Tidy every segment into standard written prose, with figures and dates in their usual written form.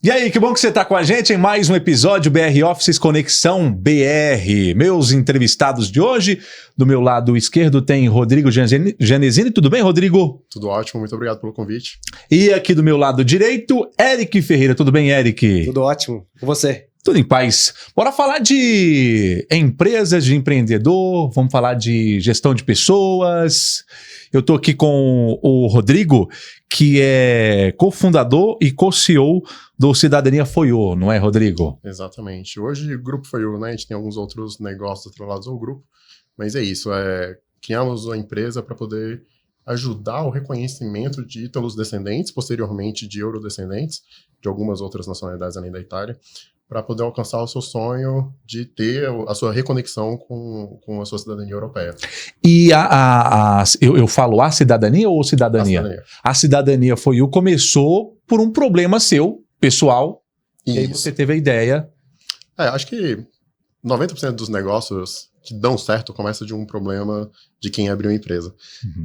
E aí, que bom que você está com a gente em mais um episódio BR Offices Conexão BR. Meus entrevistados de hoje, do meu lado esquerdo tem Rodrigo Janesini. Tudo bem, Rodrigo? Tudo ótimo, muito obrigado pelo convite. E aqui do meu lado direito, Eric Ferreira. Tudo bem, Eric? Tudo ótimo. Com você? Tudo em paz. Bora falar de empresas, de empreendedor, vamos falar de gestão de pessoas. Eu estou aqui com o Rodrigo, que é cofundador e co-CEO do Cidadania Foiô, não é, Rodrigo? Exatamente. Hoje o Grupo Foiô, né? A gente tem alguns outros negócios atrelados ao grupo, mas é isso, criamos a empresa para poder ajudar o reconhecimento de ítalos-descendentes, posteriormente de eurodescendentes, de algumas outras nacionalidades além da Itália, para poder alcançar o seu sonho de ter a sua reconexão com a sua cidadania europeia. E eu falo a cidadania ou cidadania? A cidadania Foiô começou por um problema seu, pessoal, Isso. E aí você teve a ideia. Acho que 90% dos negócios que dão certo começa de um problema de quem abriu a empresa. Uhum.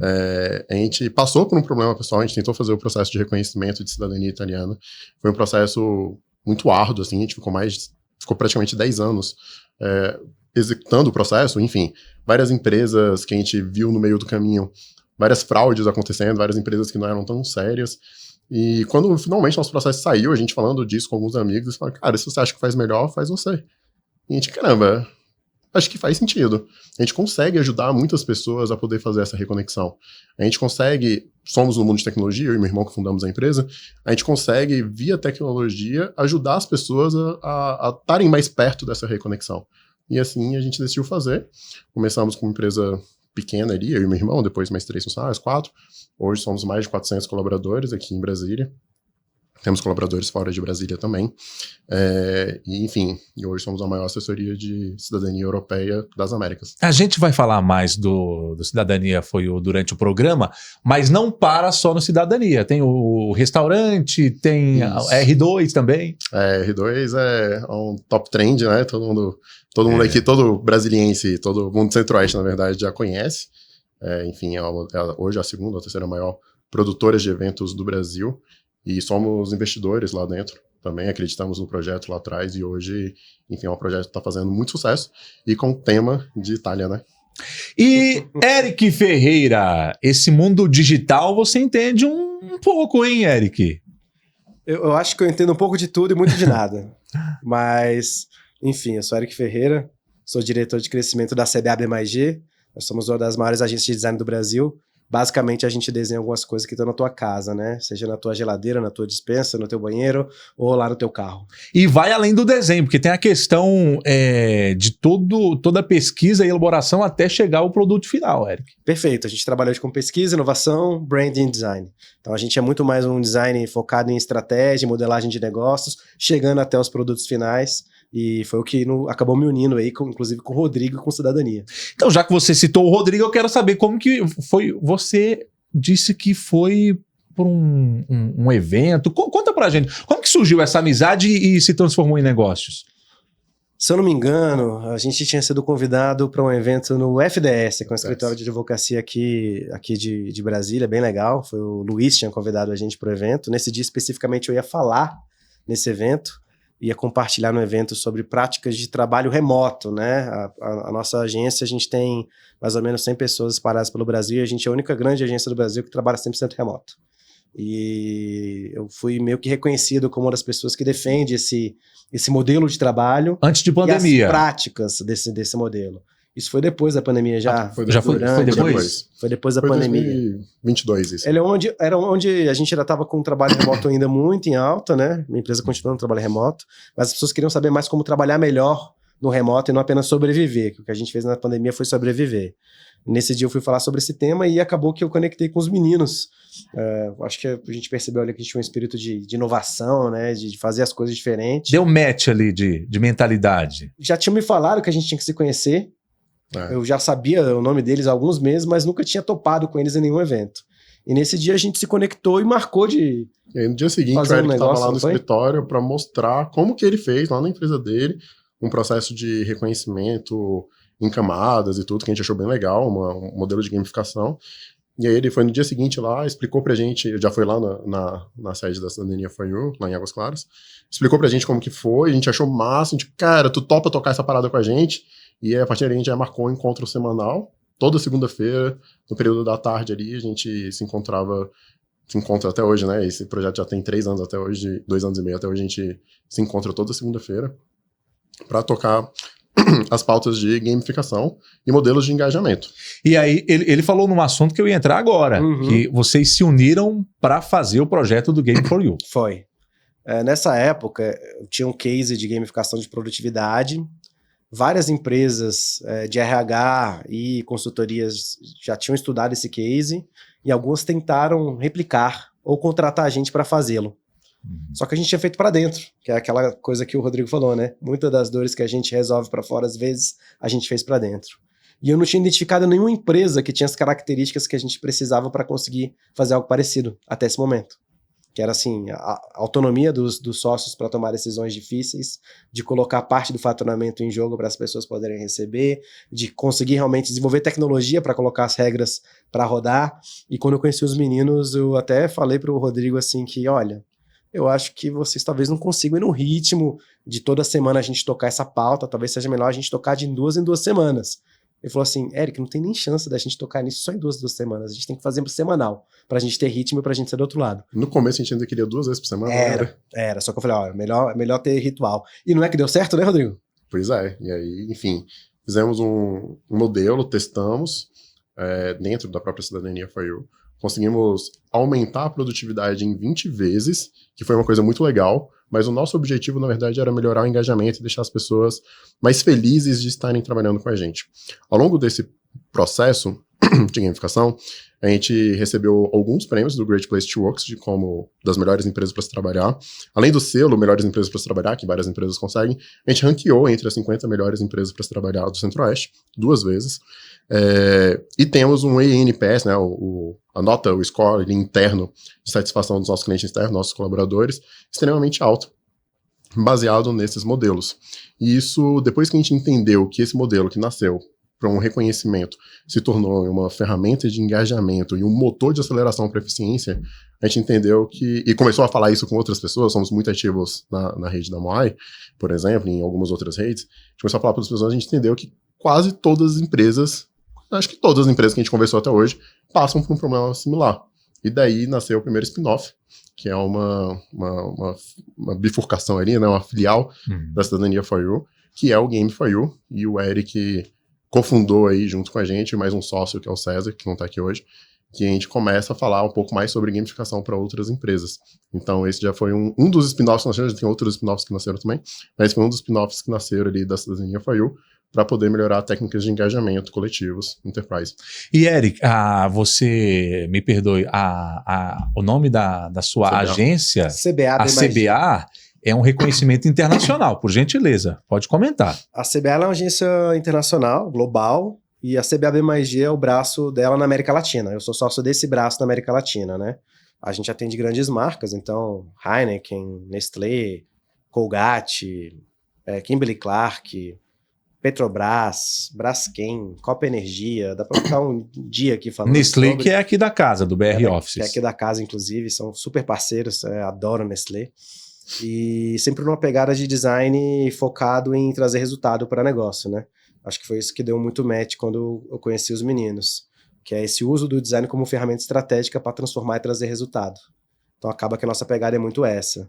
A gente passou por um problema pessoal, a gente tentou fazer o processo de reconhecimento de cidadania italiana. Foi um processo muito árduo, assim, a gente ficou praticamente 10 anos executando o processo, enfim, várias empresas que a gente viu no meio do caminho, várias fraudes acontecendo, várias empresas que não eram tão sérias. E quando finalmente nosso processo saiu, a gente falando disso com alguns amigos, eles falaram, cara, se você acha que faz melhor, faz você. E a gente, caramba, acho que faz sentido. A gente consegue ajudar muitas pessoas a poder fazer essa reconexão. A gente consegue, somos no mundo de tecnologia, eu e meu irmão que fundamos a empresa, a gente consegue, via tecnologia, ajudar as pessoas a estarem mais perto dessa reconexão. E assim a gente decidiu fazer. Começamos com uma empresa pequena ali, eu e meu irmão, depois mais 3 funcionários, 4. Hoje somos mais de 400 colaboradores aqui em Brasília. Temos colaboradores fora de Brasília também. E hoje somos a maior assessoria de cidadania europeia das Américas. A gente vai falar mais do Cidadania Foiô durante o programa, mas não para só no Cidadania. Tem o restaurante, tem a R2 também. R2 é um top trend, né? Todo mundo aqui, todo brasiliense, todo mundo do Centro-Oeste, na verdade, já conhece. Hoje é a segunda ou terceira maior produtora de eventos do Brasil. E somos investidores lá dentro também, acreditamos no projeto lá atrás e hoje, enfim, é um projeto que está fazendo muito sucesso e com tema de Itália, né? E Eric Ferreira, esse mundo digital você entende um pouco, hein, Eric? Eu acho que eu entendo um pouco de tudo e muito de nada. Mas, enfim, eu sou Eric Ferreira, sou diretor de crescimento da CBAB+G, nós somos uma das maiores agências de design do Brasil. Basicamente, a gente desenha algumas coisas que estão na tua casa, né? Seja na tua geladeira, na tua despensa, no teu banheiro ou lá no teu carro. E vai além do desenho, porque tem a questão de toda a pesquisa e elaboração até chegar ao produto final, Eric. Perfeito. A gente trabalha hoje com pesquisa, inovação, branding e design. Então, a gente é muito mais um design focado em estratégia, modelagem de negócios, chegando até os produtos finais. E foi o que acabou me unindo aí, inclusive com o Rodrigo e com Cidadania. Então, já que você citou o Rodrigo, eu quero saber como que foi. Você disse que foi por um evento. Conta pra gente, como que surgiu essa amizade e se transformou em negócios? Se eu não me engano, a gente tinha sido convidado para um evento no FDS, que é um escritório de advocacia aqui de Brasília, bem legal. Foi o Luiz que tinha convidado a gente para o evento. Nesse dia, especificamente, eu ia falar nesse evento. Ia compartilhar no evento sobre práticas de trabalho remoto, né? A nossa agência, a gente tem mais ou menos 100 pessoas espalhadas pelo Brasil e a gente é a única grande agência do Brasil que trabalha 100% remoto. E eu fui meio que reconhecido como uma das pessoas que defende esse modelo de trabalho. Antes de pandemia. E as práticas desse modelo. Isso foi depois da pandemia já? Foi depois? Foi depois da pandemia. 2022 isso. Era onde a gente já estava com um trabalho remoto ainda muito em alta, né? Minha empresa continuou no trabalho remoto, mas as pessoas queriam saber mais como trabalhar melhor no remoto e não apenas sobreviver, que o que a gente fez na pandemia foi sobreviver. Nesse dia eu fui falar sobre esse tema e acabou que eu conectei com os meninos. Acho que a gente percebeu ali que a gente tinha um espírito de inovação, né? De fazer as coisas diferentes. Deu match ali de mentalidade. Já tinham me falado que a gente tinha que se conhecer. Eu já sabia o nome deles há alguns meses, mas nunca tinha topado com eles em nenhum evento. E nesse dia a gente se conectou e marcou de E aí no dia seguinte o Eric estava lá no escritório para mostrar como que ele fez lá na empresa dele, um processo de reconhecimento em camadas e tudo, que a gente achou bem legal, um modelo de gamificação. E aí ele foi no dia seguinte lá, explicou pra gente, já foi lá na sede da Cidadania For You, lá em Águas Claras, explicou pra gente como que foi, a gente achou massa, a gente, cara, tu topa tocar essa parada com a gente? E aí, a partir daí a gente já marcou um encontro semanal, toda segunda-feira, no período da tarde ali, a gente se encontra até hoje, né? Esse projeto já tem 3 anos até hoje, 2 anos e meio até hoje, a gente se encontra toda segunda-feira para tocar as pautas de gamificação e modelos de engajamento. E aí, ele falou num assunto que eu ia entrar agora, que vocês se uniram para fazer o projeto do Game for You. Foi. Nessa época, tinha um case de gamificação de produtividade. Várias empresas de RH e consultorias já tinham estudado esse case e algumas tentaram replicar ou contratar a gente para fazê-lo. Só que a gente tinha feito para dentro, que é aquela coisa que o Rodrigo falou, né? Muitas das dores que a gente resolve para fora, às vezes, a gente fez para dentro. E eu não tinha identificado nenhuma empresa que tinha as características que a gente precisava para conseguir fazer algo parecido até esse momento. Que era assim, a autonomia dos sócios para tomar decisões difíceis, de colocar parte do faturamento em jogo para as pessoas poderem receber, de conseguir realmente desenvolver tecnologia para colocar as regras para rodar. E quando eu conheci os meninos, eu até falei para o Rodrigo assim que, olha, eu acho que vocês talvez não consigam ir no ritmo de toda semana a gente tocar essa pauta, talvez seja melhor a gente tocar de 2 em 2 semanas. Ele falou assim, Eric, não tem nem chance da gente tocar nisso só em 2 semanas, a gente tem que fazer semanal, pra gente ter ritmo e pra gente ser do outro lado. No começo a gente ainda queria 2 vezes por semana. Era, só que eu falei, ó, melhor ter ritual. E não é que deu certo, né, Rodrigo? Pois é, e aí, enfim, fizemos um modelo, testamos dentro da própria Cidadania For You, conseguimos aumentar a produtividade em 20 vezes, que foi uma coisa muito legal, mas o nosso objetivo, na verdade, era melhorar o engajamento e deixar as pessoas mais felizes de estarem trabalhando com a gente. Ao longo desse processo de gamificação, a gente recebeu alguns prêmios do Great Place to Work, como das melhores empresas para se trabalhar. Além do selo Melhores Empresas para se Trabalhar, que várias empresas conseguem, a gente ranqueou entre as 50 melhores empresas para se trabalhar do Centro-Oeste, 2 vezes. E temos um ENPS, né, a nota, o score ali, interno de satisfação dos nossos clientes externos, nossos colaboradores, extremamente alto, baseado nesses modelos. E isso, depois que a gente entendeu que esse modelo que nasceu para um reconhecimento se tornou uma ferramenta de engajamento e um motor de aceleração para eficiência, a gente entendeu que, e começou a falar isso com outras pessoas, somos muito ativos na rede da Moai, por exemplo, em algumas outras redes, a gente começou a falar para as pessoas, a gente entendeu que quase todas as empresas, acho que todas as empresas que a gente conversou até hoje, passam por um problema similar. E daí nasceu o primeiro spin-off, que é uma bifurcação ali, né, uma filial da Cidadania For You, que é o Game For You, e o Eric cofundou aí junto com a gente, mais um sócio que é o César, que não está aqui hoje, que a gente começa a falar um pouco mais sobre gamificação para outras empresas. Então esse já foi um dos spin-offs que nasceram, já tem outros spin-offs que nasceram também, mas foi um dos spin-offs que nasceram ali da Cidadania For You, para poder melhorar técnicas de engajamento coletivos, enterprise. E Eric, você me perdoe, o nome da sua CBA. agência, CBA, a CBA, é um reconhecimento internacional, por gentileza, pode comentar. A CBA é uma agência internacional, global, e a CBA-B+G é o braço dela na América Latina. Eu sou sócio desse braço na América Latina, né? A gente atende grandes marcas, então Heineken, Nestlé, Colgate, Kimberly-Clark, Petrobras, Braskem, Copa Energia, dá para ficar um dia aqui falando Nestlé, sobre... que é aqui da casa, do BR Offices. Que é aqui da casa, inclusive, são super parceiros, adoro Nestlé. E sempre numa pegada de design focado em trazer resultado para negócio, né? Acho que foi isso que deu muito match quando eu conheci os meninos, que é esse uso do design como ferramenta estratégica para transformar e trazer resultado. Então acaba que a nossa pegada é muito essa.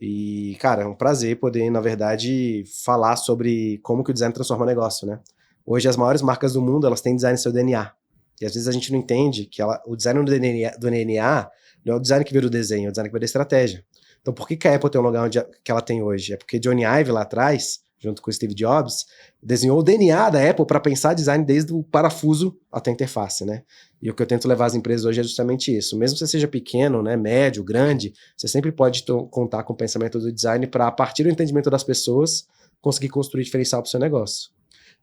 E, cara, é um prazer poder, na verdade, falar sobre como que o design transforma negócio, né? Hoje as maiores marcas do mundo, elas têm design no seu DNA. E às vezes a gente não entende que o design do DNA não é o design que veio do desenho, é o design que veio da estratégia. Então por que a Apple tem o lugar que ela tem hoje? É porque Johnny Ive lá atrás, junto com o Steve Jobs, desenhou o DNA da Apple para pensar design desde o parafuso até a interface, né? E o que eu tento levar às empresas hoje é justamente isso. Mesmo que você seja pequeno, né, médio, grande, você sempre pode contar com o pensamento do design para, a partir do entendimento das pessoas, conseguir construir diferencial para o seu negócio.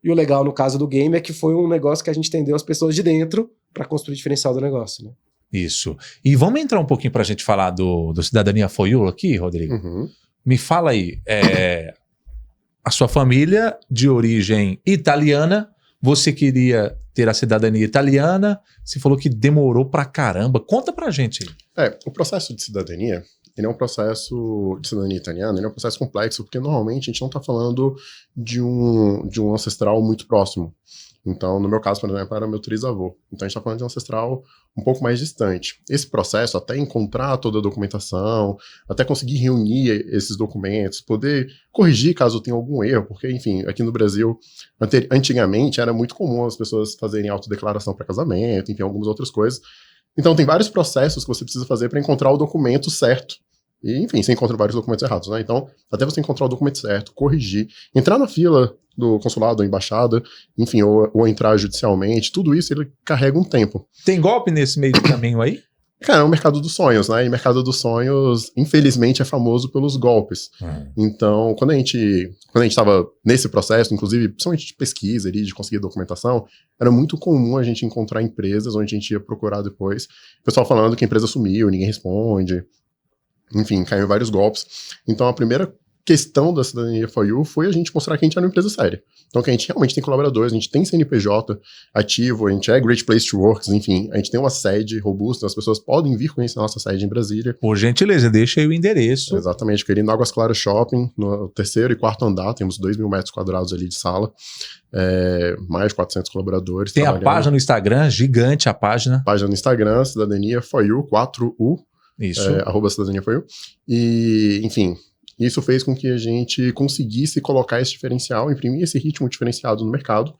E o legal no caso do game é que foi um negócio que a gente entendeu as pessoas de dentro para construir diferencial do negócio, né? Isso. E vamos entrar um pouquinho para a gente falar do Cidadania For You aqui, Rodrigo? Uhum. Me fala aí, a sua família de origem italiana você queria ter a cidadania italiana, você falou que demorou pra caramba. Conta pra gente aí. O processo de cidadania, ele é um processo de cidadania italiana, ele é um processo complexo, porque normalmente a gente não está falando de um ancestral muito próximo. Então, no meu caso, por exemplo, era meu trisavô. Então, a gente está falando de um ancestral um pouco mais distante. Esse processo, até encontrar toda a documentação, até conseguir reunir esses documentos, poder corrigir caso tenha algum erro, porque, enfim, aqui no Brasil, antigamente era muito comum as pessoas fazerem autodeclaração para casamento, enfim, algumas outras coisas. Então, tem vários processos que você precisa fazer para encontrar o documento certo. E, enfim, você encontra vários documentos errados, né? Então, até você encontrar o documento certo, corrigir, entrar na fila do consulado, da embaixada, enfim, ou entrar judicialmente, tudo isso ele carrega um tempo. Tem golpe nesse meio do caminho aí? Cara, é o mercado dos sonhos, né? E o mercado dos sonhos, infelizmente, é famoso pelos golpes. Então, quando a gente estava nesse processo, inclusive, principalmente de pesquisa ali, de conseguir documentação, era muito comum a gente encontrar empresas onde a gente ia procurar depois, o pessoal falando que a empresa sumiu, ninguém responde, enfim, caiu vários golpes. Então, a primeira questão da cidadania for you foi a gente mostrar que a gente era uma empresa séria. Então, que a gente realmente tem colaboradores, a gente tem CNPJ ativo, a gente é Great Place to Work, enfim, a gente tem uma sede robusta, as pessoas podem vir conhecer a nossa sede em Brasília. Por gentileza, deixa aí o endereço. Exatamente, querido, no Águas Claras Shopping, no 3º e 4º andar, temos 2.000 metros quadrados ali de sala, mais de 400 colaboradores. Tem a página no Instagram, gigante a página. Página no Instagram, Cidadania for you, 4U, Isso. @Cidadania for you, e, enfim, isso fez com que a gente conseguisse colocar esse diferencial, imprimir esse ritmo diferenciado no mercado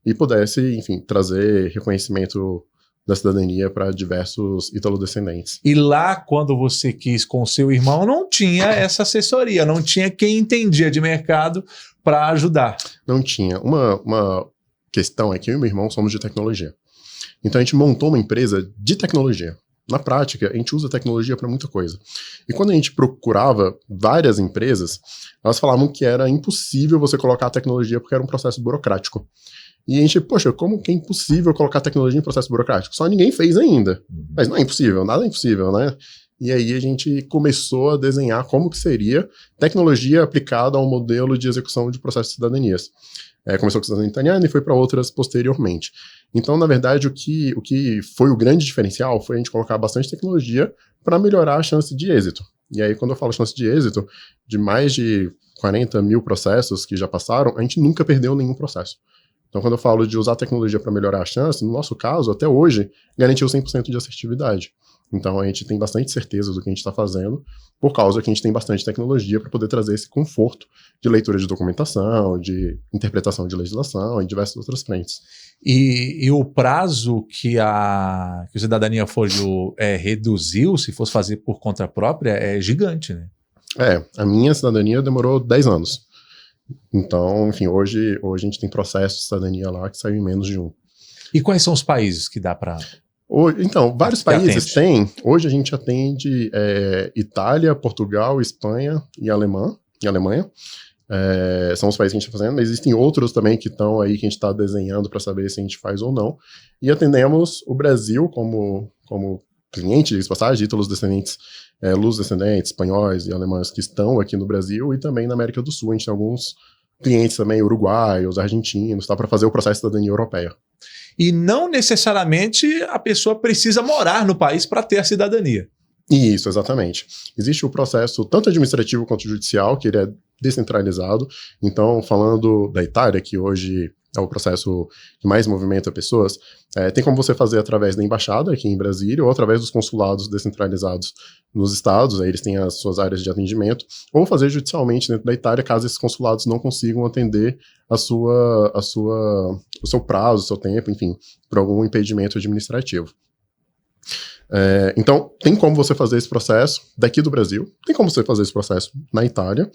e pudesse, enfim, trazer reconhecimento da cidadania para diversos italodescendentes. E lá, quando você quis com o seu irmão, não tinha essa assessoria, não tinha quem entendia de mercado para ajudar. Não tinha. Uma questão é que eu e meu irmão somos de tecnologia. Então a gente montou uma empresa de tecnologia. Na prática, a gente usa tecnologia para muita coisa. E quando a gente procurava várias empresas, elas falavam que era impossível você colocar a tecnologia porque era um processo burocrático. E a gente, poxa, como que é impossível colocar tecnologia em processo burocrático? Só ninguém fez ainda. Mas não é impossível, nada é impossível, né? E aí a gente começou a desenhar como que seria tecnologia aplicada a um modelo de execução de processos de cidadanias. Começou com a cidadania italiana e foi para outras posteriormente. Então, na verdade, o que foi o grande diferencial foi a gente colocar bastante tecnologia para melhorar a chance de êxito. E aí, quando eu falo chance de êxito, de mais de 40 mil processos que já passaram, a gente nunca perdeu nenhum processo. Então, quando eu falo de usar tecnologia para melhorar a chance, no nosso caso, até hoje, garantiu 100% de assertividade. Então, a gente tem bastante certeza do que a gente está fazendo, por causa que a gente tem bastante tecnologia para poder trazer esse conforto de leitura de documentação, de interpretação de legislação e diversas outras frentes. E o prazo que a Cidadania for you reduziu, se fosse fazer por conta própria, é gigante, né? A minha cidadania demorou 10 anos. Então, enfim, hoje a gente tem processo de cidadania lá que saiu em menos de 1. E quais são os países que dá para... Então, vários países têm. Hoje a gente atende Itália, Portugal, Espanha e Alemanha. São os países que a gente está fazendo, mas existem outros também que estão aí que a gente está desenhando para saber se a gente faz ou não. E atendemos o Brasil como cliente de passagem, ítalo-descendentes, luso-descendentes, espanhóis e alemães que estão aqui no Brasil e também na América do Sul. A gente tem alguns clientes também, uruguaios, argentinos, para fazer o processo de cidadania europeia. E não necessariamente a pessoa precisa morar no país para ter a cidadania. Isso, exatamente. Existe o processo tanto administrativo quanto judicial, que ele é descentralizado. Então, falando da Itália, que hoje é o processo que mais movimenta pessoas, tem como você fazer através da embaixada aqui em Brasília ou através dos consulados descentralizados nos estados, aí eles têm as suas áreas de atendimento, ou fazer judicialmente dentro da Itália, caso esses consulados não consigam atender o seu prazo, o seu tempo, enfim, por algum impedimento administrativo. Então, tem como você fazer esse processo daqui do Brasil, tem como você fazer esse processo na Itália,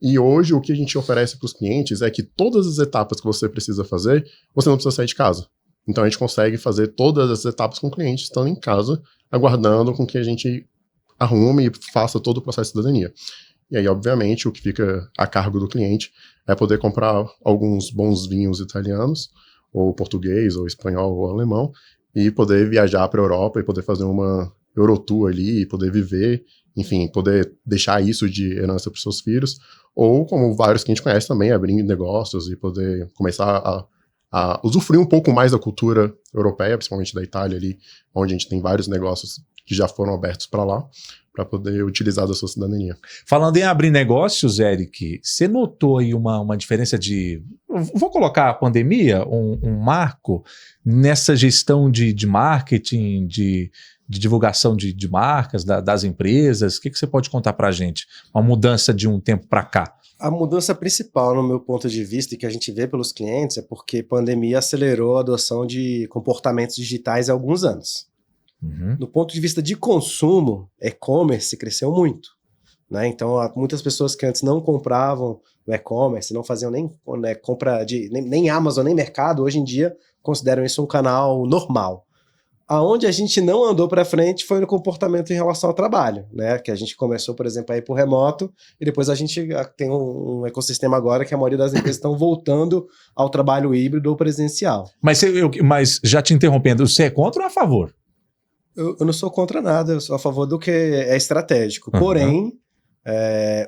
e hoje o que a gente oferece para os clientes é que todas as etapas que você precisa fazer, você não precisa sair de casa. Então, a gente consegue fazer todas as etapas com o cliente estando em casa, aguardando com que a gente arrume e faça todo o processo de cidadania. E aí, obviamente, o que fica a cargo do cliente é poder comprar alguns bons vinhos italianos, ou português, ou espanhol, ou alemão, e poder viajar para a Europa e poder fazer uma Eurotour ali, e poder viver, enfim, poder deixar isso de herança para os seus filhos, ou como vários que a gente conhece também, abrir negócios e poder começar usufruir um pouco mais da cultura europeia, principalmente da Itália ali, onde a gente tem vários negócios que já foram abertos para lá, para poder utilizar da sua cidadania. Falando em abrir negócios, Eric, você notou aí uma diferença de... Vou colocar a pandemia, um marco nessa gestão de marketing, de divulgação de marcas, das empresas? O que você pode contar para a gente? Uma mudança de um tempo para cá. A mudança principal, no meu ponto de vista, e que a gente vê pelos clientes, é porque a pandemia acelerou a adoção de comportamentos digitais há alguns anos. Uhum. Do ponto de vista de consumo, e-commerce cresceu muito, né? Então, muitas pessoas que antes não compravam no e-commerce, não faziam nem compra nem Amazon, nem mercado, hoje em dia consideram isso um canal normal. Aonde a gente não andou para frente foi no comportamento em relação ao trabalho, né? Que a gente começou, por exemplo, a ir por remoto e depois a gente tem um ecossistema agora que a maioria das empresas estão voltando ao trabalho híbrido ou presencial. Mas já te interrompendo, você é contra ou a favor? Eu não sou contra nada, eu sou a favor do que é estratégico. Uhum. Porém,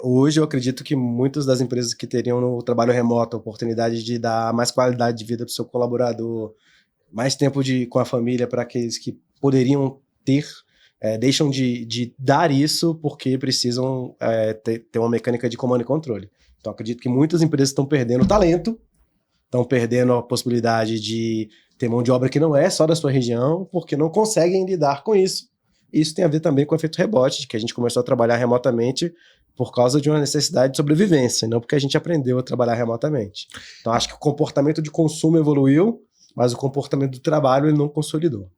hoje eu acredito que muitas das empresas que teriam no trabalho remoto a oportunidade de dar mais qualidade de vida para o seu colaborador, mais tempo com a família para aqueles que poderiam ter, deixam de dar isso porque precisam ter uma mecânica de comando e controle. Então acredito que muitas empresas estão perdendo talento, estão perdendo a possibilidade de ter mão de obra que não é só da sua região, porque não conseguem lidar com isso. Isso tem a ver também com o efeito rebote, de que a gente começou a trabalhar remotamente por causa de uma necessidade de sobrevivência, não porque a gente aprendeu a trabalhar remotamente. Então acho que o comportamento de consumo evoluiu, mas o comportamento do trabalho ele não consolidou.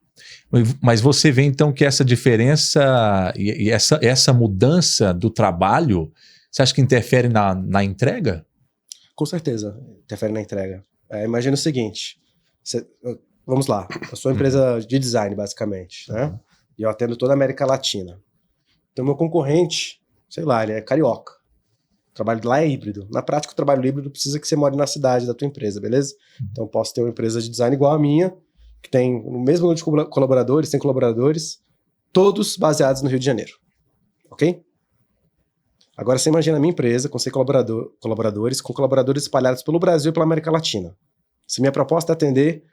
Mas você vê então que essa diferença e essa mudança do trabalho, você acha que interfere na entrega? Com certeza, interfere na entrega. Imagina o seguinte, vamos lá, eu sou uma empresa de design, basicamente, né? E eu atendo toda a América Latina. Então, meu concorrente, sei lá, ele é carioca. O trabalho lá é híbrido. Na prática, o trabalho híbrido precisa que você more na cidade da tua empresa, beleza? Então, eu posso ter uma empresa de design igual a minha, que tem o mesmo número de colaboradores, tem colaboradores, todos baseados no Rio de Janeiro. Ok? Agora, você imagina a minha empresa com 100 colaboradores, com colaboradores espalhados pelo Brasil e pela América Latina. Se minha proposta é atender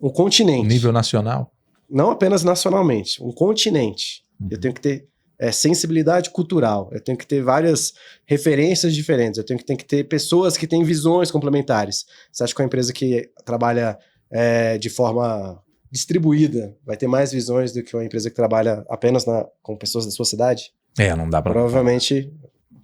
um continente. Nível nacional? Não apenas nacionalmente, um continente. Eu tenho que ter sensibilidade cultural, eu tenho que ter várias referências diferentes, eu tenho que ter pessoas que têm visões complementares. Você acha que uma empresa que trabalha de forma distribuída vai ter mais visões do que uma empresa que trabalha apenas com pessoas da sua cidade? Não dá para... Provavelmente...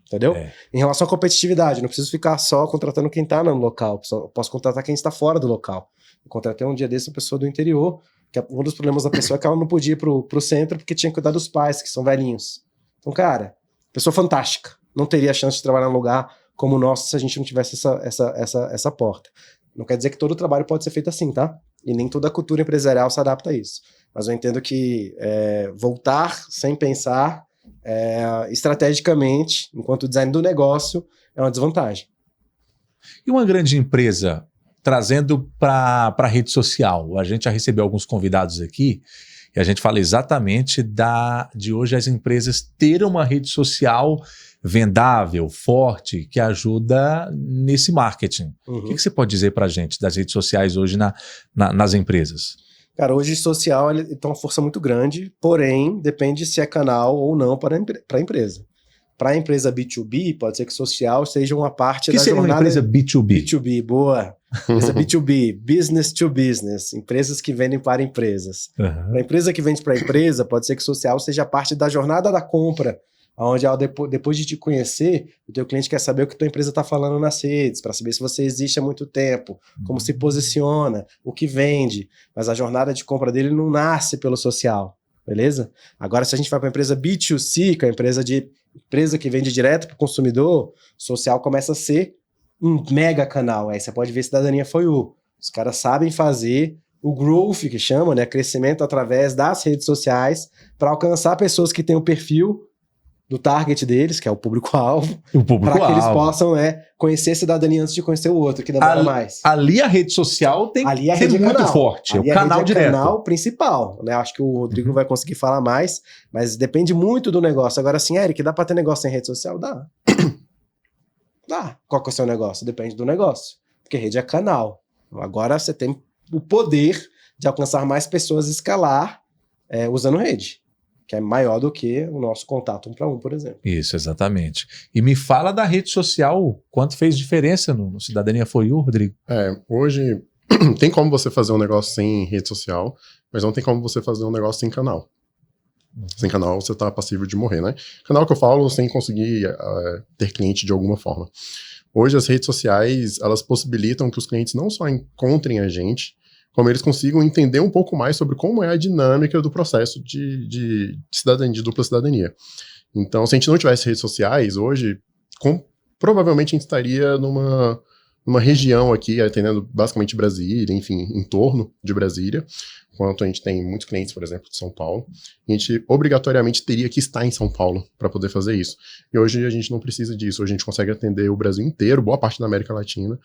Entendeu? Em relação à competitividade, não preciso ficar só contratando quem está no local, posso contratar quem está fora do local. Eu contratei um dia desse uma pessoa do interior, que um dos problemas da pessoa é que ela não podia ir pro centro porque tinha que cuidar dos pais, que são velhinhos. Então, cara, pessoa fantástica. Não teria a chance de trabalhar num lugar como o nosso se a gente não tivesse essa porta. Não quer dizer que todo o trabalho pode ser feito assim, tá? E nem toda a cultura empresarial se adapta a isso. Mas eu entendo que voltar sem pensar estrategicamente, enquanto design do negócio, é uma desvantagem. E uma grande empresa trazendo para a rede social? A gente já recebeu alguns convidados aqui e a gente fala exatamente de hoje as empresas terem uma rede social vendável, forte, que ajuda nesse marketing. O que você pode dizer para a gente das redes sociais hoje nas empresas? Cara, hoje social ele tem uma força muito grande, porém depende se é canal ou não para a empresa. Para a empresa B2B, pode ser que social seja uma parte da jornada... Que seria uma empresa B2B? B2B, boa. Empresa B2B, business to business, empresas que vendem para empresas. Para a empresa que vende para a empresa, pode ser que social seja parte da jornada da compra, onde depois de te conhecer, o teu cliente quer saber o que tua empresa está falando nas redes, para saber se você existe há muito tempo, como se posiciona, o que vende. Mas a jornada de compra dele não nasce pelo social, beleza? Agora, se a gente vai para a empresa B2C, que é a empresa que vende direto para o consumidor, social começa a ser um mega canal. Aí você pode ver cidadania foi os caras sabem fazer o growth, que chama, né? Crescimento através das redes sociais para alcançar pessoas que têm o perfil do target deles, que é o público-alvo, para que eles possam conhecer a cidadania antes de conhecer o outro, que demora mais. Ali a rede social tem que ser muito forte, ali é o canal direto. É o canal principal, né? Acho que o Rodrigo vai conseguir falar mais, mas depende muito do negócio. Agora, assim, Eric, dá para ter negócio em rede social? Dá. Dá. Qual que é o seu negócio? Depende do negócio, porque rede é canal. Agora você tem o poder de alcançar mais pessoas e escalar usando rede, que é maior do que o nosso contato 1 para 1, por exemplo. Isso, exatamente. E me fala da rede social, quanto fez diferença no Cidadania For You, Rodrigo? Hoje tem como você fazer um negócio sem rede social, mas não tem como você fazer um negócio sem canal. Sem canal você tá passível de morrer, né? Canal que eu falo sem conseguir ter cliente de alguma forma. Hoje as redes sociais, elas possibilitam que os clientes não só encontrem a gente, como eles consigam entender um pouco mais sobre como é a dinâmica do processo de cidadania, de dupla cidadania. Então, se a gente não tivesse redes sociais, hoje, provavelmente a gente estaria numa região aqui, atendendo basicamente Brasília, enfim, em torno de Brasília, enquanto a gente tem muitos clientes, por exemplo, de São Paulo, a gente obrigatoriamente teria que estar em São Paulo para poder fazer isso. E hoje a gente não precisa disso, hoje a gente consegue atender o Brasil inteiro, boa parte da América Latina,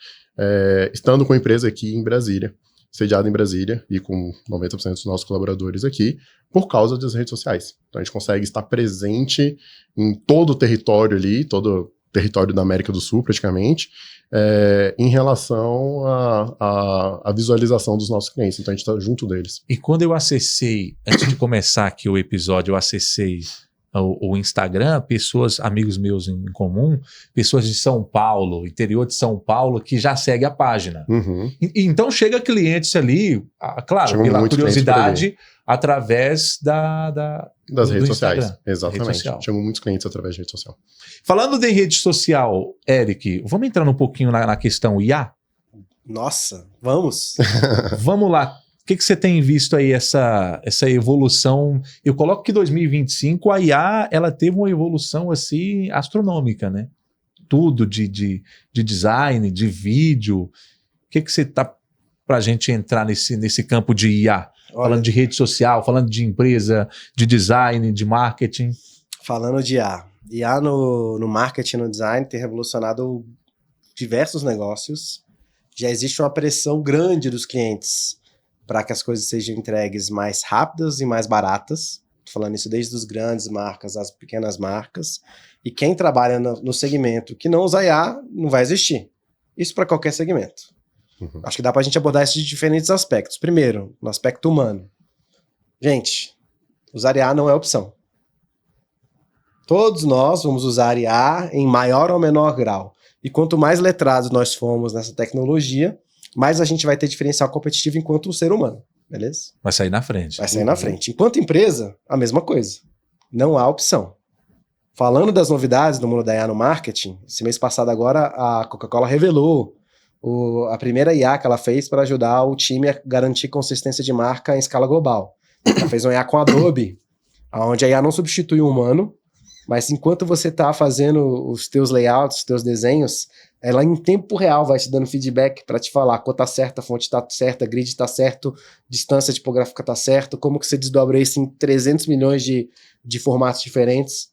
estando com a empresa aqui em Brasília, sediada em Brasília e com 90% dos nossos colaboradores aqui, por causa das redes sociais. Então a gente consegue estar presente em todo o território ali, todo o território da América do Sul praticamente, em relação à visualização dos nossos clientes. Então a gente está junto deles. E quando eu acessei, antes de começar aqui o episódio, eu acessei o Instagram, amigos meus em comum, pessoas de São Paulo, interior de São Paulo, que já segue a página. Uhum. Então chega clientes ali, claro, Chegam pela muitos curiosidade, através das redes sociais. Instagram. Exatamente. Rede social. Chegam muitos clientes através de rede social. Falando de rede social, Eric, vamos entrar um pouquinho na questão IA? Nossa, vamos! Vamos lá. O que você tem visto aí, essa evolução? Eu coloco que 2025 a IA ela teve uma evolução assim astronômica, né? Tudo de design, de vídeo. O que você tá para a gente entrar nesse campo de IA? Olha, falando de rede social, falando de empresa, de design, de marketing. Falando de IA. IA no marketing, no design, tem revolucionado diversos negócios. Já existe uma pressão grande dos clientes para que as coisas sejam entregues mais rápidas e mais baratas. Estou falando isso desde as grandes marcas às pequenas marcas. E quem trabalha no segmento que não usa IA não vai existir. Isso para qualquer segmento. Uhum. Acho que dá para a gente abordar isso de diferentes aspectos. Primeiro, no aspecto humano. Gente, usar IA não é opção. Todos nós vamos usar IA em maior ou menor grau. E quanto mais letrados nós formos nessa tecnologia, mais a gente vai ter diferencial competitivo enquanto ser humano, beleza? Vai sair na frente. Vai sair na frente. Enquanto empresa, a mesma coisa. Não há opção. Falando das novidades do mundo da IA no marketing, esse mês passado agora a Coca-Cola revelou a primeira IA que ela fez para ajudar o time a garantir consistência de marca em escala global. Ela fez uma IA com Adobe, onde a IA não substitui o humano, mas enquanto você está fazendo os teus layouts, os teus desenhos, ela em tempo real vai te dando feedback para te falar, a cor tá certa, a fonte tá certa, a grid tá certo, distância tipográfica tá certo, como que você desdobra isso em 300 milhões de formatos diferentes.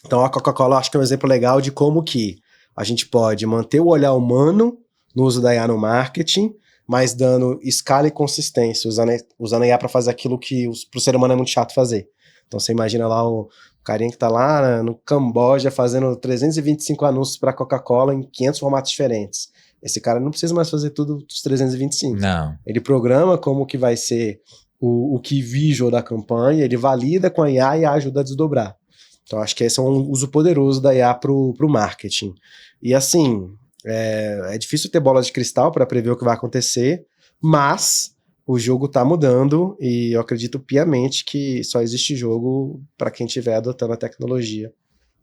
Então a Coca-Cola acho que é um exemplo legal de como que a gente pode manter o olhar humano no uso da IA no marketing, mas dando escala e consistência, usando a IA para fazer aquilo que para o ser humano é muito chato fazer. Então você imagina lá o carinha que tá lá no Camboja fazendo 325 anúncios para Coca-Cola em 500 formatos diferentes. Esse cara não precisa mais fazer tudo dos 325. Não. Ele programa como que vai ser o key visual da campanha, ele valida com a IA e a ajuda a desdobrar. Então acho que esse é um uso poderoso da IA pro marketing. E assim, é difícil ter bola de cristal para prever o que vai acontecer, mas o jogo está mudando e eu acredito piamente que só existe jogo para quem estiver adotando a tecnologia.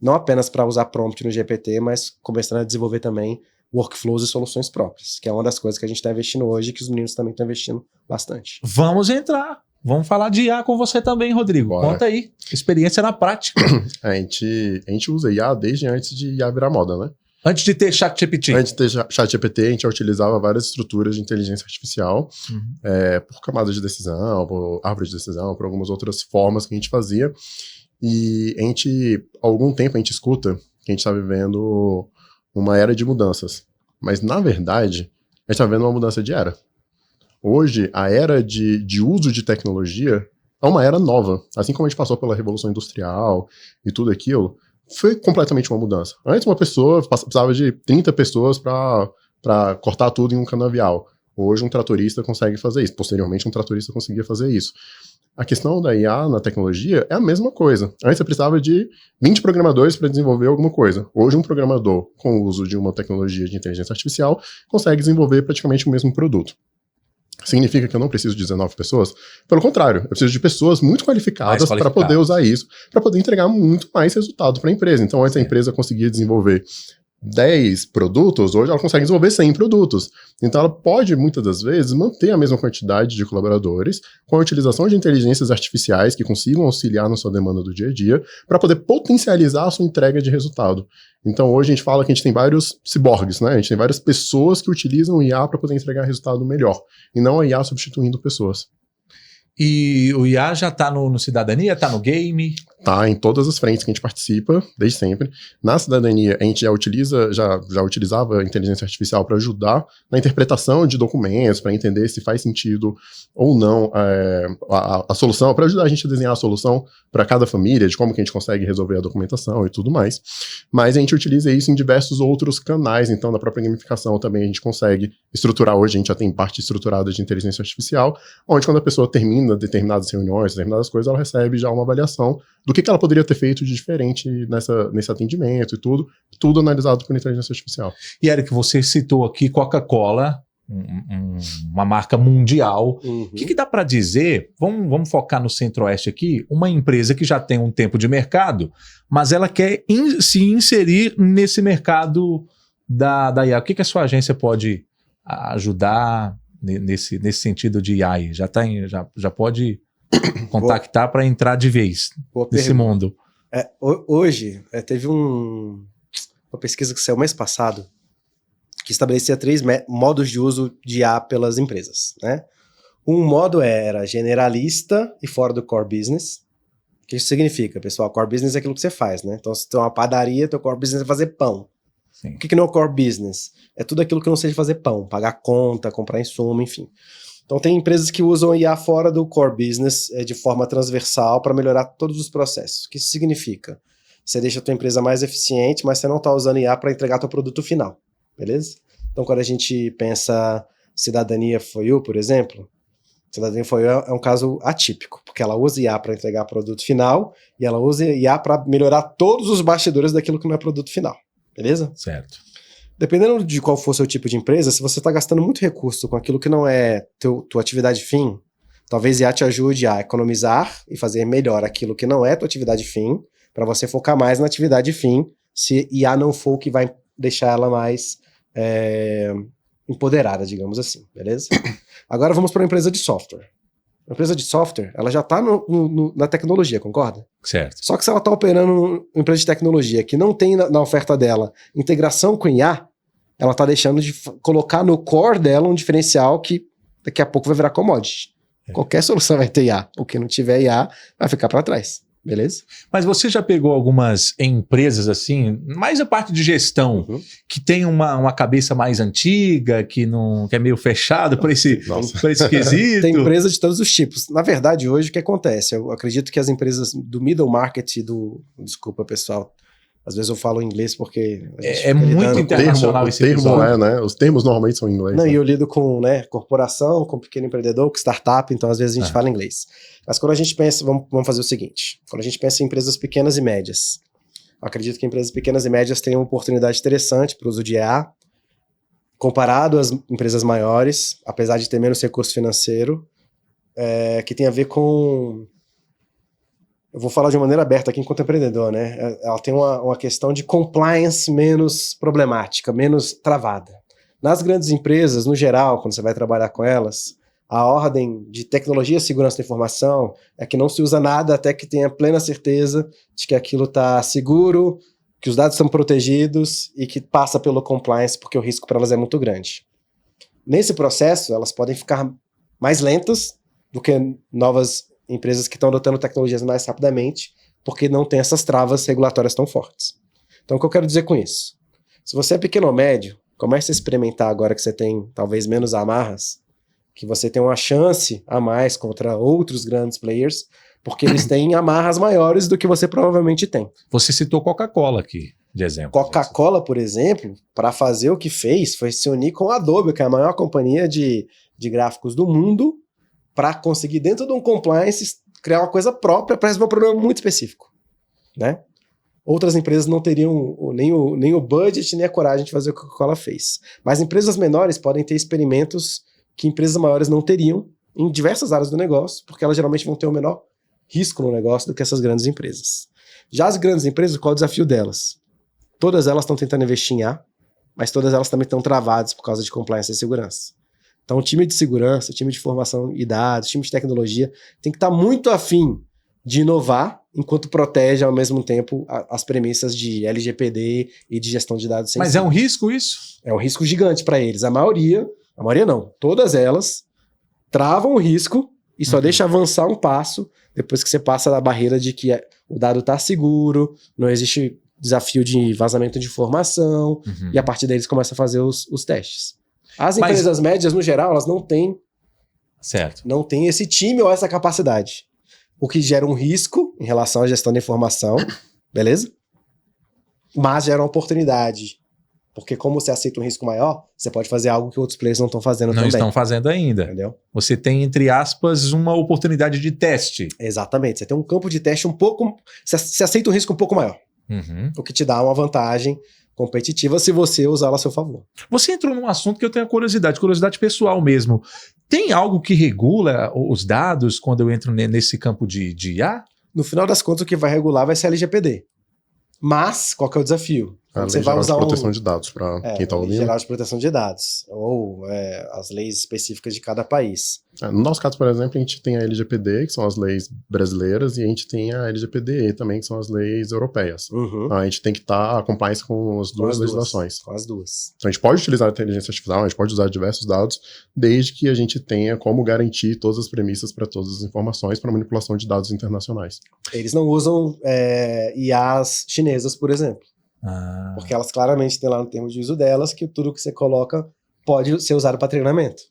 Não apenas para usar prompt no GPT, mas começando a desenvolver também workflows e soluções próprias, que é uma das coisas que a gente está investindo hoje e que os meninos também estão investindo bastante. Vamos entrar. Vamos falar de IA com você também, Rodrigo. Bora. Conta aí. Experiência na prática. A gente usa IA desde antes de IA virar moda, né? Antes de ter ChatGPT. Antes de ter ChatGPT, a gente já utilizava várias estruturas de inteligência artificial, por camadas de decisão, por árvore de decisão, por algumas outras formas que a gente fazia. E a gente, há algum tempo, a gente escuta que a gente está vivendo uma era de mudanças. Mas, na verdade, a gente está vivendo uma mudança de era. Hoje, a era de uso de tecnologia é uma era nova. Assim como a gente passou pela Revolução Industrial e tudo aquilo, foi completamente uma mudança. Antes, uma pessoa precisava de 30 pessoas para cortar tudo em um canavial. Hoje um tratorista consegue fazer isso. Posteriormente um tratorista conseguia fazer isso. A questão da IA na tecnologia é a mesma coisa. Antes você precisava de 20 programadores para desenvolver alguma coisa. Hoje um programador, com o uso de uma tecnologia de inteligência artificial, consegue desenvolver praticamente o mesmo produto. Significa que eu não preciso de 19 pessoas? Pelo contrário, eu preciso de pessoas muito qualificadas para poder usar isso, para poder entregar muito mais resultado para a empresa. Então, antes a empresa conseguia desenvolver 10 produtos, hoje ela consegue desenvolver 100 produtos. Então ela pode, muitas das vezes, manter a mesma quantidade de colaboradores com a utilização de inteligências artificiais que consigam auxiliar na sua demanda do dia a dia para poder potencializar a sua entrega de resultado. Então hoje a gente fala que a gente tem vários ciborgues, né? A gente tem várias pessoas que utilizam o IA para poder entregar resultado melhor, e não a IA substituindo pessoas. E o IA já está no Cidadania, está no game? Tá em todas as frentes que a gente participa, desde sempre. Na Cidadania, a gente já utilizava a inteligência artificial para ajudar na interpretação de documentos, para entender se faz sentido ou não a solução, para ajudar a gente a desenhar a solução para cada família, de como que a gente consegue resolver a documentação e tudo mais. Mas a gente utiliza isso em diversos outros canais, então na própria gamificação também a gente consegue estruturar. Hoje a gente já tem parte estruturada de inteligência artificial, onde quando a pessoa termina determinadas reuniões, determinadas coisas, ela recebe já uma avaliação do que ela poderia ter feito de diferente nesse atendimento e tudo analisado por inteligência artificial. E Eric, você citou aqui Coca-Cola, uma marca mundial. O que dá para dizer, vamos focar no Centro-Oeste aqui, uma empresa que já tem um tempo de mercado, mas ela quer se inserir nesse mercado da IA. O que a sua agência pode ajudar nesse sentido de AI? Já pode contactar para entrar de vez nesse mundo? Hoje, teve uma pesquisa que saiu mês passado que estabelecia 3 modos de uso de IA pelas empresas, né? Um modo era generalista e fora do core business. O que isso significa, pessoal? Core business é aquilo que você faz, né? Então, se você tem uma padaria, teu core business é fazer pão. Sim. O que não é o core business? É tudo aquilo que não seja fazer pão, pagar conta, comprar insumo, enfim. Então tem empresas que usam IA fora do core business de forma transversal para melhorar todos os processos. O que isso significa? Você deixa a tua empresa mais eficiente, mas você não está usando IA para entregar teu produto final, beleza? Então quando a gente pensa Cidadania For You, por exemplo, Cidadania For You é um caso atípico, porque ela usa IA para entregar produto final e ela usa IA para melhorar todos os bastidores daquilo que não é produto final, beleza? Certo. Dependendo de qual for o seu tipo de empresa, se você está gastando muito recurso com aquilo que não é tua atividade fim, talvez IA te ajude a economizar e fazer melhor aquilo que não é tua atividade fim, para você focar mais na atividade fim, se IA não for o que vai deixar ela mais empoderada, digamos assim, beleza? Agora vamos para uma empresa de software. A empresa de software, ela já está na tecnologia, concorda? Certo. Só que se ela está operando uma empresa de tecnologia que não tem na oferta dela integração com IA, ela está deixando de colocar no core dela um diferencial que daqui a pouco vai virar commodity. Qualquer solução vai ter IA. O que não tiver IA vai ficar para trás. Beleza? Mas você já pegou algumas empresas assim, mais a parte de gestão, que tem uma cabeça mais antiga, que é meio fechado por esse quesito? Tem empresas de todos os tipos. Na verdade, hoje o que acontece? Eu acredito que as empresas do middle market desculpa, pessoal, às vezes eu falo inglês porque... É muito internacional esse termo, né? Os termos normalmente são em inglês. Não, e eu lido com corporação, com pequeno empreendedor, com startup, então às vezes a gente fala inglês. Mas quando a gente pensa, vamos fazer o seguinte, quando a gente pensa em empresas pequenas e médias, eu acredito que empresas pequenas e médias têm uma oportunidade interessante para o uso de IA, comparado às empresas maiores, apesar de ter menos recurso financeiro, que tem a ver com... Eu vou falar de uma maneira aberta aqui enquanto empreendedor, né? Ela tem uma questão de compliance menos problemática, menos travada. Nas grandes empresas, no geral, quando você vai trabalhar com elas, a ordem de tecnologia e segurança da informação é que não se usa nada até que tenha plena certeza de que aquilo está seguro, que os dados são protegidos e que passa pelo compliance, porque o risco para elas é muito grande. Nesse processo, elas podem ficar mais lentas do que novas empresas que estão adotando tecnologias mais rapidamente, porque não tem essas travas regulatórias tão fortes. Então, o que eu quero dizer com isso? Se você é pequeno ou médio, comece a experimentar agora que você tem talvez menos amarras, que você tem uma chance a mais contra outros grandes players, porque eles têm amarras maiores do que você provavelmente tem. Você citou Coca-Cola aqui. de exemplo. Coca-Cola, por exemplo, para fazer o que fez, foi se unir com a Adobe, que é a maior companhia de gráficos do mundo, para conseguir, dentro de um compliance, criar uma coisa própria para resolver um problema muito específico, né? Outras empresas não teriam nem o budget, nem a coragem de fazer o que a Coca-Cola fez. Mas empresas menores podem ter experimentos que empresas maiores não teriam em diversas áreas do negócio, porque elas geralmente vão ter o menor risco no negócio do que essas grandes empresas. Já as grandes empresas, qual é o desafio delas? Todas elas estão tentando investir em A, mas todas elas também estão travadas por causa de compliance e segurança. Então, o time de segurança, o time de informação e dados, o time de tecnologia tem que estar muito afim de inovar, enquanto protege ao mesmo tempo as premissas de LGPD e de gestão de dados sensíveis. Mas é um risco isso? É um risco gigante para eles. A maioria não, todas elas travam o risco e só deixa avançar um passo depois que você passa da barreira de que o dado está seguro, não existe desafio de vazamento de informação, e a partir daí eles começam a fazer os testes. As empresas médias, no geral, elas não têm esse time ou essa capacidade. O que gera um risco em relação à gestão da informação, beleza? Mas gera uma oportunidade. Porque como você aceita um risco maior, você pode fazer algo que outros players não estão fazendo também. Não estão fazendo ainda. Entendeu? Você tem, entre aspas, uma oportunidade de teste. Exatamente. Você tem um campo de teste um pouco... Você aceita um risco um pouco maior. O que te dá uma vantagem competitiva se você usá-la a seu favor. Você entrou num assunto que eu tenho curiosidade pessoal mesmo. Tem algo que regula os dados quando eu entro nesse campo de IA? No final das contas, o que vai regular vai ser a LGPD. Mas, qual que é o desafio? A Lei Geral de Proteção de Dados, para quem está ouvindo. Lei Geral de Proteção de Dados, ou as leis específicas de cada país. No nosso caso, por exemplo, a gente tem a LGPD, que são as leis brasileiras, e a gente tem a LGPDE também, que são as leis europeias. A gente tem que estar compliance com as duas legislações. Com as duas. Então a gente pode utilizar a inteligência artificial, a gente pode usar diversos dados, desde que a gente tenha como garantir todas as premissas para todas as informações para manipulação de dados internacionais. Eles não usam IAs chinesas, por exemplo. Porque elas claramente têm lá no termo de uso delas que tudo que você coloca pode ser usado para treinamento.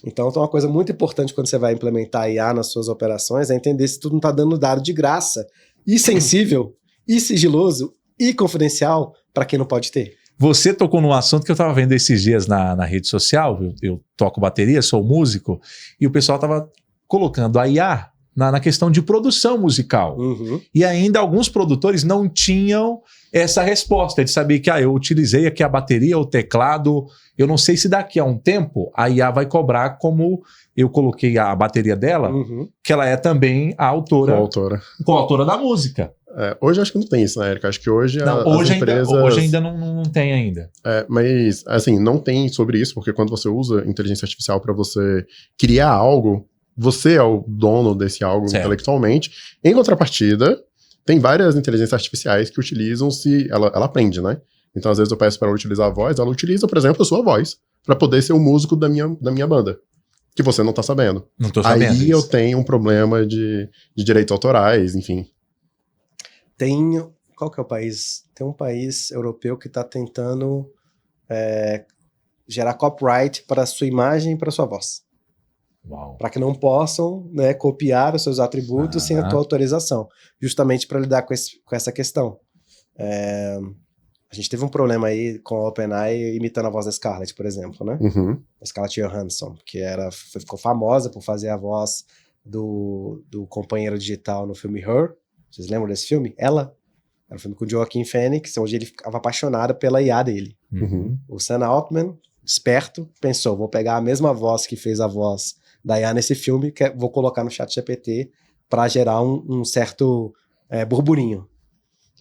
Então, uma coisa muito importante quando você vai implementar IA nas suas operações é entender se tudo não está dando dado de graça e sensível, e sigiloso, e confidencial para quem não pode ter. Você tocou num assunto que eu estava vendo esses dias na rede social, eu toco bateria, sou músico, e o pessoal estava colocando a IA na questão de produção musical. E ainda alguns produtores não tinham essa resposta de saber que eu utilizei aqui a bateria, o teclado, eu não sei se daqui a um tempo a IA vai cobrar como eu coloquei a bateria dela, que ela é também a autora da música. Hoje acho que não tem isso, né, Érica? Acho que hoje hoje as empresas... Hoje ainda não tem ainda. Mas, assim, não tem sobre isso, porque quando você usa inteligência artificial para você criar algo, você é o dono desse algo intelectualmente. Em contrapartida, tem várias inteligências artificiais que utilizam ela aprende, né? Então, às vezes eu peço para ela utilizar a voz, ela utiliza, por exemplo, a sua voz, para poder ser o músico da minha banda, que você não tá sabendo. Não tô sabendo. Aí eu tenho um problema de direitos autorais, enfim. Qual que é o país? Tem um país europeu que está tentando gerar copyright para a sua imagem e para a sua voz. Para que não possam, né, copiar os seus atributos sem a tua autorização, justamente para lidar com essa questão. A gente teve um problema aí com a OpenAI imitando a voz da Scarlett, por exemplo, né? A Scarlett Johansson, que ficou famosa por fazer a voz do companheiro digital no filme Her. Vocês lembram desse filme? Ela. Era um filme com o Joaquin Phoenix, onde ele ficava apaixonado pela IA dele. O Sam Altman, esperto, pensou, vou pegar a mesma voz que fez a voz da IA nesse filme, vou colocar no ChatGPT para gerar um certo burburinho.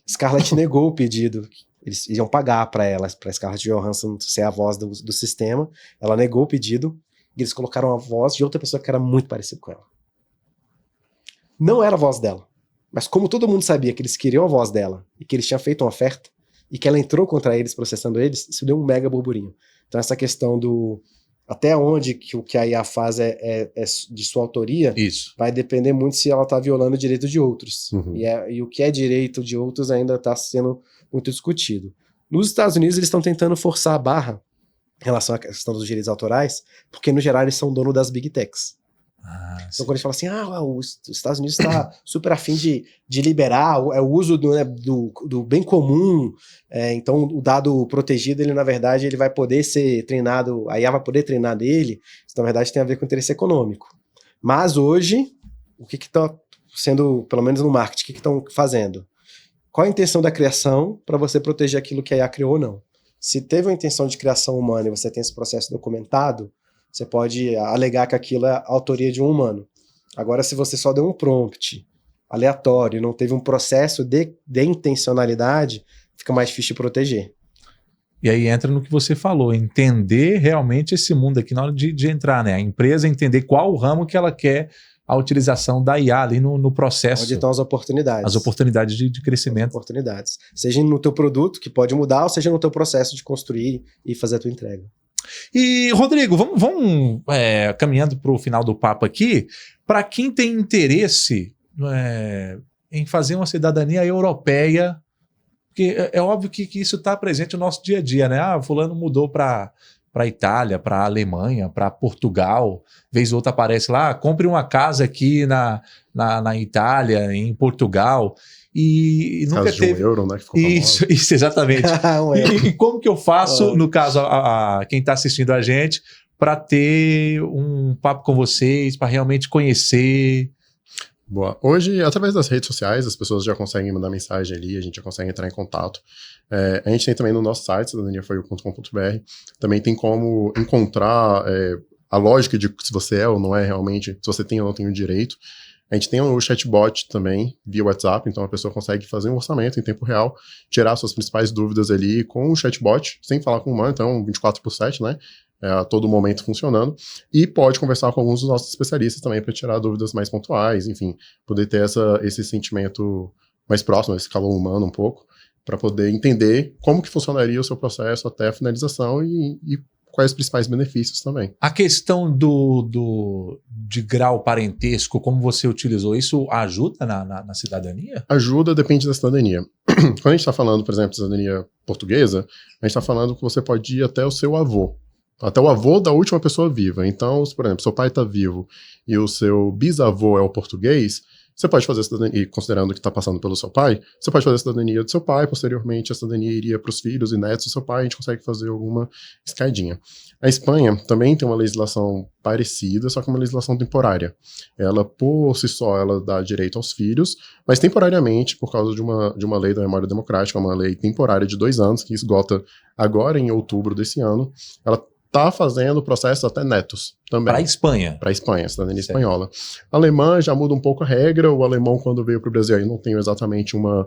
Scarlett negou o pedido. Eles iam pagar para Scarlett Johansson ser a voz do sistema. Ela negou o pedido e eles colocaram a voz de outra pessoa que era muito parecida com ela. Não era a voz dela. Mas como todo mundo sabia que eles queriam a voz dela e que eles tinham feito uma oferta e que ela entrou contra eles, processando eles, isso deu um mega burburinho. Então essa questão até onde que o que a IA faz é de sua autoria, vai depender muito se ela está violando o direito de outros. E o que é direito de outros ainda está sendo muito discutido. Nos Estados Unidos, eles estão tentando forçar a barra em relação à questão dos direitos autorais, porque, no geral, eles são dono das big techs. Então, quando a gente fala assim, os Estados Unidos está super afim de liberar o uso do bem comum, então o dado protegido, ele na verdade ele vai poder ser treinado, a IA vai poder treinar nele, isso na verdade tem a ver com interesse econômico. Mas hoje, o que está sendo, pelo menos no marketing, o que estão fazendo? Qual a intenção da criação para você proteger aquilo que a IA criou ou não? Se teve uma intenção de criação humana e você tem esse processo documentado, você pode alegar que aquilo é a autoria de um humano. Agora, se você só deu um prompt aleatório e não teve um processo de intencionalidade, fica mais difícil de proteger. E aí entra no que você falou, entender realmente esse mundo aqui na hora de entrar, né? A empresa entender qual o ramo que ela quer a utilização da IA ali no processo. Onde estão as oportunidades. As oportunidades de crescimento. As oportunidades. Seja no teu produto, que pode mudar, ou seja no teu processo de construir e fazer a tua entrega. E, Rodrigo, vamos caminhando para o final do papo aqui. Para quem tem interesse em fazer uma cidadania europeia, porque é óbvio que isso está presente no nosso dia a dia, né? Fulano mudou para a Itália, para a Alemanha, para Portugal, vez ou outra aparece lá, compre uma casa aqui na Itália, em Portugal. E nunca teve de €1, né? Que ficou isso, exatamente. E como que eu faço, no caso, quem está assistindo a gente, para ter um papo com vocês, para realmente conhecer? Boa. Hoje, através das redes sociais, as pessoas já conseguem mandar mensagem ali, a gente já consegue entrar em contato. A gente tem também no nosso site, cidadaniaforyou.com.br, também tem como encontrar a lógica de se você é ou não é realmente, se você tem ou não tem o direito. A gente tem o chatbot também, via WhatsApp, então a pessoa consegue fazer um orçamento em tempo real, tirar suas principais dúvidas ali com o chatbot, sem falar com o humano, então 24/7, né? A todo momento funcionando, e pode conversar com alguns dos nossos especialistas também para tirar dúvidas mais pontuais, enfim, poder ter esse sentimento mais próximo, esse calor humano um pouco, para poder entender como que funcionaria o seu processo até a finalização e quais os principais benefícios também. A questão de grau parentesco, como você utilizou, isso ajuda na cidadania? Ajuda, depende da cidadania. Quando a gente está falando, por exemplo, de cidadania portuguesa, a gente está falando que você pode ir até o seu avô. Até o avô da última pessoa viva. Então, por exemplo, seu pai está vivo e o seu bisavô é o português, você pode fazer a cidadania, e considerando que está passando pelo seu pai, você pode fazer a cidadania do seu pai, posteriormente a cidadania iria para os filhos e netos do seu pai, a gente consegue fazer alguma escadinha. A Espanha também tem uma legislação parecida, só que uma legislação temporária. Ela, por si só, ela dá direito aos filhos, mas temporariamente, por causa de uma lei da memória democrática, uma lei temporária de 2 anos, que esgota agora em outubro desse ano, ela está fazendo processos até netos também. Para a Espanha? Para a Espanha, cidadania espanhola. A alemã já muda um pouco a regra, o alemão quando veio para o Brasil aí não tem exatamente uma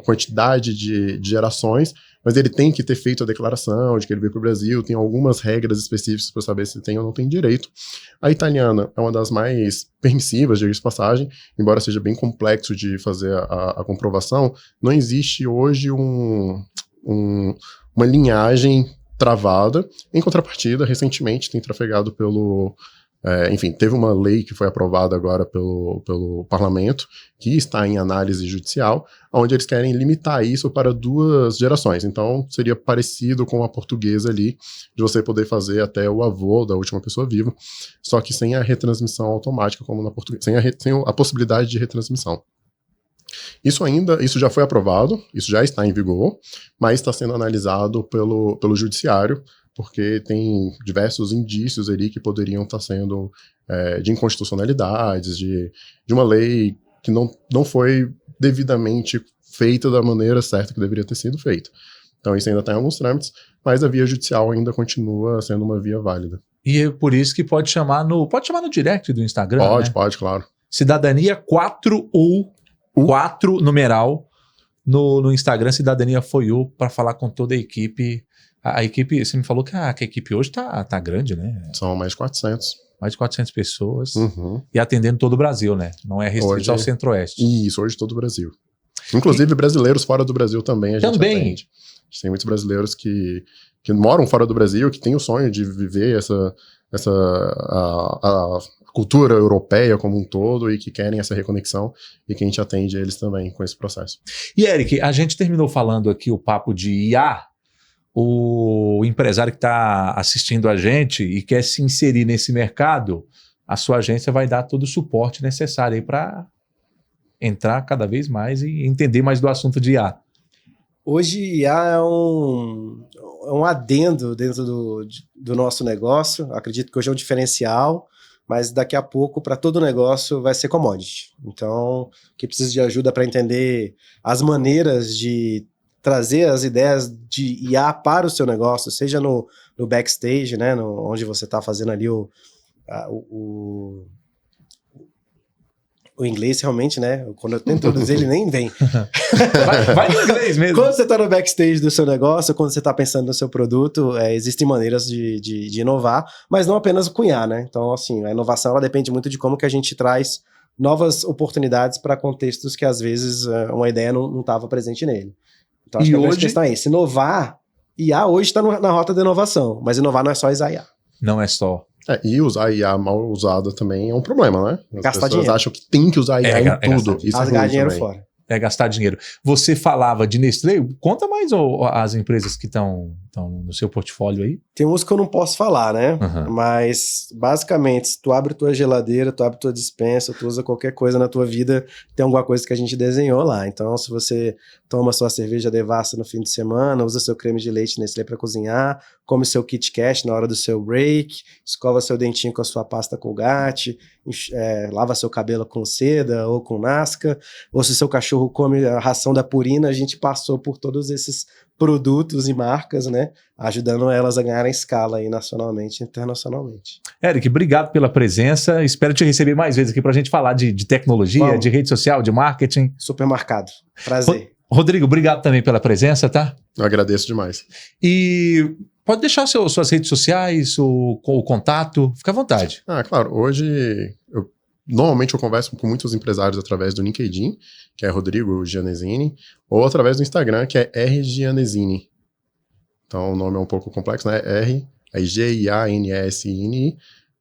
quantidade de gerações, mas ele tem que ter feito a declaração de que ele veio para o Brasil, tem algumas regras específicas para saber se tem ou não tem direito. A italiana é uma das mais permissivas, diga-se de passagem, embora seja bem complexo de fazer a comprovação, não existe hoje uma linhagem travada. Em contrapartida, recentemente tem trafegado enfim, teve uma lei que foi aprovada agora pelo parlamento, que está em análise judicial, onde eles querem limitar isso para 2 gerações. Então, seria parecido com a portuguesa ali, de você poder fazer até o avô da última pessoa viva, só que sem a retransmissão automática, como na portuguesa, sem a possibilidade de retransmissão. Isso já foi aprovado, isso já está em vigor, mas está sendo analisado pelo judiciário, porque tem diversos indícios ali que poderiam estar sendo de inconstitucionalidades, de uma lei que não foi devidamente feita da maneira certa que deveria ter sido feita. Então isso ainda está em alguns trâmites, mas a via judicial ainda continua sendo uma via válida. E é por isso que pode chamar no direct do Instagram, Pode, claro. Cidadania 4U, 4 numeral, no Instagram, Cidadania For You, para falar com toda a equipe. A equipe, você me falou que a equipe hoje tá grande, né? São mais de 400. Mais de 400 pessoas. E atendendo todo o Brasil, né? Não é restrito ao Centro-Oeste. Isso, hoje todo o Brasil. Inclusive brasileiros fora do Brasil também a gente atende. A gente tem muitos brasileiros que moram fora do Brasil, que têm o sonho de viver a cultura europeia como um todo e que querem essa reconexão e que a gente atende eles também com esse processo. E Eric, a gente terminou falando aqui o papo de IA. O empresário que está assistindo a gente e quer se inserir nesse mercado, a sua agência vai dar todo o suporte necessário aí para entrar cada vez mais e entender mais do assunto de IA. Hoje, IA é um adendo dentro do nosso negócio. Acredito que hoje é um diferencial, mas daqui a pouco, para todo negócio, vai ser commodity. Então, quem precisa de ajuda para entender as maneiras de trazer as ideias de IA para o seu negócio, seja no backstage, né, onde você está fazendo ali o inglês realmente, né? Quando eu tento traduzir, ele nem vem. Vai em inglês mesmo. Quando você está no backstage do seu negócio, quando você está pensando no seu produto, existem maneiras de inovar, mas não apenas cunhar, né? Então, assim, a inovação ela depende muito de como que a gente traz novas oportunidades para contextos que, às vezes, uma ideia não estava presente nele. Então, acho que a grande questão é isso. Inovar, IA hoje está na rota da inovação, mas inovar não é só usar IA. Não é só. E usar IA mal usada também é um problema, né? As Gastar pessoas dinheiro. acham que tem que usar IA em tudo. Isso Rasgar ruim dinheiro também. fora. É gastar dinheiro. Você falava de Nestlé, conta mais as empresas que estão no seu portfólio aí. Tem uns que eu não posso falar, né? Uhum. Mas, basicamente, se tu abre tua geladeira, tu abre tua despensa, tu usa qualquer coisa na tua vida, tem alguma coisa que a gente desenhou lá. Então, se você toma sua cerveja Devassa no fim de semana, usa seu creme de leite Nestlé para cozinhar, come seu Kit Kat na hora do seu break, escova seu dentinho com a sua pasta Colgate, lava seu cabelo com seda ou com Nasca, ou se seu cachorro come a ração da Purina, a gente passou por todos esses produtos e marcas, né, ajudando elas a ganharem escala aí nacionalmente e internacionalmente. Eric, obrigado pela presença, espero te receber mais vezes aqui para a gente falar de tecnologia, Vamos. De rede social, de marketing. Supermercado, prazer. Rodrigo, obrigado também pela presença, tá? Eu agradeço demais. E pode deixar suas redes sociais, o contato, fica à vontade. Claro, hoje normalmente eu converso com muitos empresários através do LinkedIn, que é Rodrigo Gianesini, ou através do Instagram, que é R Gianesini. Então o nome é um pouco complexo, né? R, aí Gianesini,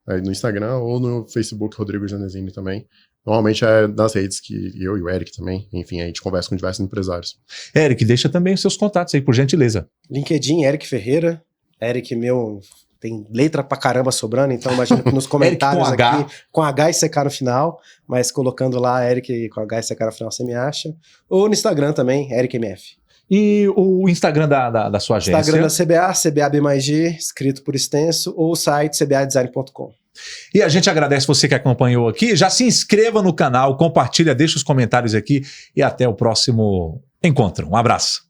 aí no Instagram, ou no Facebook Rodrigo Gianesini também. Normalmente é nas redes que eu e o Eric também, enfim, a gente conversa com diversos empresários. Eric, deixa também os seus contatos aí, por gentileza. LinkedIn, Eric Ferreira. Eric, meu, tem letra pra caramba sobrando, então imagino que nos comentários Eric com aqui, com H e CK no final, mas colocando lá Eric com H e CK no final, você me acha. Ou no Instagram também, EricMF. E o Instagram da sua agência? Instagram da CBAB+G, escrito por extenso, ou o site cbadesign.com. E a gente agradece você que acompanhou aqui. Já se inscreva no canal, compartilha, deixa os comentários aqui e até o próximo encontro. Um abraço.